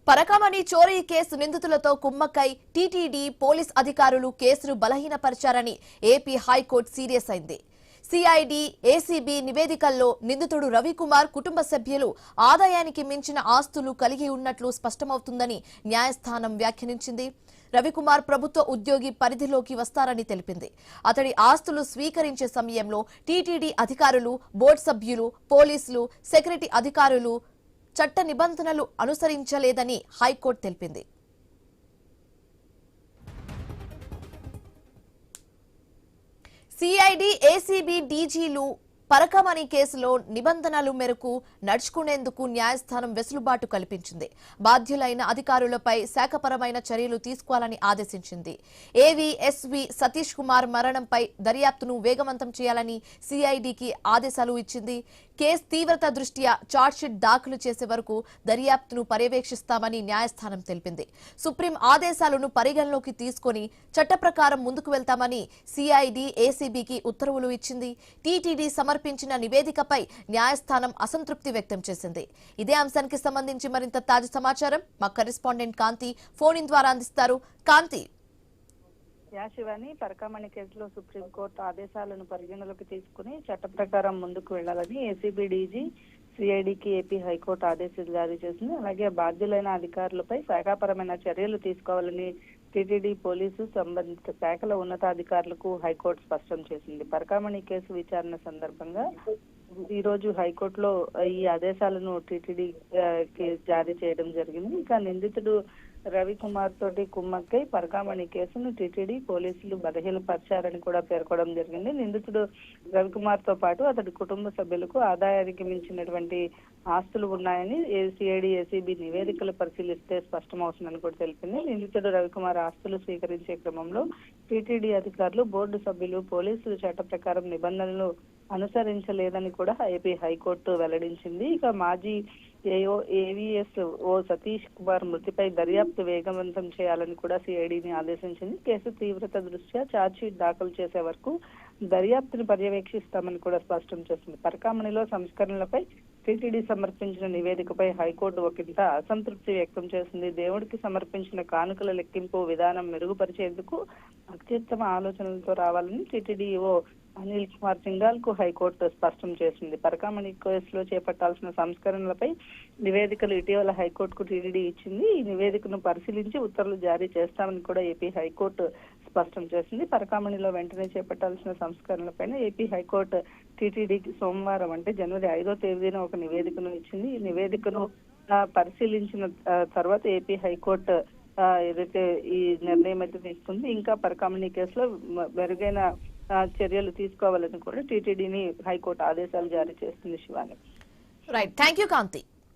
పరకామణి చోరీ కేసు నిందితులతో కుమ్మక్కై TTD police అధికారులు కేసును బలహీనపరిచారని ఏపీ హైకోర్టు సీరియస్ అయింది. సిఐడి ఏసీబీ నివేదికల్లో నిందితుడు రవికుమార్ కుటుంబ సభ్యులు ఆదాయానికి మించిన ఆస్తులు కలిగి ఉన్నట్లు స్పష్టమవుతుందని న్యాయస్థానం వ్యాఖ్యానించింది. రవికుమార్ ప్రభుత్వ ఉద్యోగి పరిధిలోకి వస్తారని తెలిపింది. అతడి ఆస్తులు స్వీకరించే సమయంలో టీటీడీ అధికారులు, బోర్డు సభ్యులు, పోలీసులు, సెక్యూరిటీ అధికారులు చట్ట నిబంధనలు అనుసరించలేదని హైకోర్టు తెలిపింది. సిఐడి ఏసీబీ డీజీలు పరకామణి కేసులో నిబంధనల మేరకు నడుచుకునేందుకు న్యాయస్థానం వెసులుబాటు కల్పించింది. బాధ్యులైన అధికారులపై శాఖపరమైన చర్యలు తీసుకోవాలని ఆదేశించింది. ఏవీఎస్వీ సతీష్ కుమార్ మరణంపై దర్యాప్తును వేగవంతం చేయాలని సిఐడికి ఆదేశాలు ఇచ్చింది. కేసు తీవ్రత దృష్ట్యా చార్జ్షీట్ దాఖలు చేసే వరకు దర్యాప్తును పర్యవేక్షిస్తామని న్యాయస్థానం తెలిపింది. సుప్రీం ఆదేశాలను పరిగణలోకి తీసుకుని చట్ట ప్రకారం ముందుకు వెళ్తామని సిఐడి ఏసీబీకి ఉత్తర్వులు ఇచ్చింది. టీటీడీ సమర్పించిన నివేదికపై న్యాయస్థానం అసంతృప్తి వ్యక్తం చేసింది. ఇదే అంశానికి సంబంధించి మరింత తాజా సమాచారం మా కరెస్పాండెంట్ కాంతి ఫోన్ ఇన్ ద్వారా అందిస్తారు. కాంతి, శివాని, పరకామణి కేసులో సుప్రీంకోర్టు ఆదేశాలను పరిగణలోకి తీసుకుని చట్ట ప్రకారం ముందుకు వెళ్లాలని ఏసీబీ డీజీ సిఐడికి ఏపీ హైకోర్టు ఆదేశాలు జారీ చేసింది. అలాగే బాధ్యులైన అధికారులపై శాఖాపరమైన చర్యలు తీసుకోవాలని టీటీడీ పోలీసు సంబంధిత శాఖల ఉన్నతాధికారులకు హైకోర్టు స్పష్టం చేసింది. పరకామణి కేసు విచారణ సందర్భంగా ఈ రోజు హైకోర్టులో ఈ ఆదేశాలను టీటీడీ జారీ చేయడం జరిగింది. ఇక నిందితుడు రవికుమార్ తోటి కుమ్మక్కై పరకామణి కేసును టీటీడీ పోలీసులు బలహీనపరిచారని కూడా పేర్కొనడం జరిగింది. నిందితుడు రవికుమార్ తో పాటు అతడి కుటుంబ సభ్యులకు ఆదాయానికి మించినటువంటి ఆస్తులు ఉన్నాయని సిఐడి ఏసీబీ నివేదికలు పరిశీలిస్తే స్పష్టమవుతుందని కూడా తెలిపింది. నిందితుడు రవికుమార్ ఆస్తులు స్వీకరించే క్రమంలో టీటీడీ అధికారులు, బోర్డు సభ్యులు, పోలీసులు చట్ట ప్రకారం నిబంధనలు అనుసరించలేదని కూడా ఏపీ హైకోర్టు వెల్లడించింది. ఇక మాజీ ఏవీఎస్ సతీష్ కుమార్ మృతిపై దర్యాప్తు వేగవంతం చేయాలని కూడా సిఐడిని ఆదేశించింది. కేసు తీవ్రత దృష్ట్యా ఛార్జ్షీట్ దాఖలు చేసే వరకు దర్యాప్తును పర్యవేక్షిస్తామని కూడా స్పష్టం చేసింది. పరకామణిలో సంస్కరణలపై టీటీడీ సమర్పించిన నివేదికపై హైకోర్టు ఒకంత అసంతృప్తి వ్యక్తం చేసింది. దేవుడికి సమర్పించిన కానుకల లెక్కింపు విధానం మెరుగుపరిచేందుకు అత్యుత్తమ ఆలోచనలతో రావాలని టీటీడీఓ అనిల్ కుమార్ సింఘాల్ కు హైకోర్టు స్పష్టం చేసింది. పరకామణి కేసులో చేపట్టాల్సిన సంస్కరణలపై నివేదికలు ఇటీవల హైకోర్టుకు టీటీడీ ఇచ్చింది. ఈ నివేదికను పరిశీలించి ఉత్తర్వులు జారీ చేస్తామని కూడా ఏపీ హైకోర్టు స్పష్టం చేసింది. పరకామణిలో వెంటనే చేపట్టాల్సిన సంస్కరణలపైన ఏపీ హైకోర్టు టీటీడీకి సోమవారం అంటే జనవరి 5వ తేదీన ఒక నివేదికను ఇచ్చింది. ఈ నివేదికను పరిశీలించిన తర్వాత ఏపీ హైకోర్టు ఏదైతే ఈ నిర్ణయం అయితే తీసుకుంది. ఇంకా పరకామణి కేసులో మెరుగైన చర్యలు తీసుకోవాలని కూడా టీటీడీని హైకోర్టు ఆదేశాలు జారీ చేస్తుంది. Shivani, right, thank you Kanthi.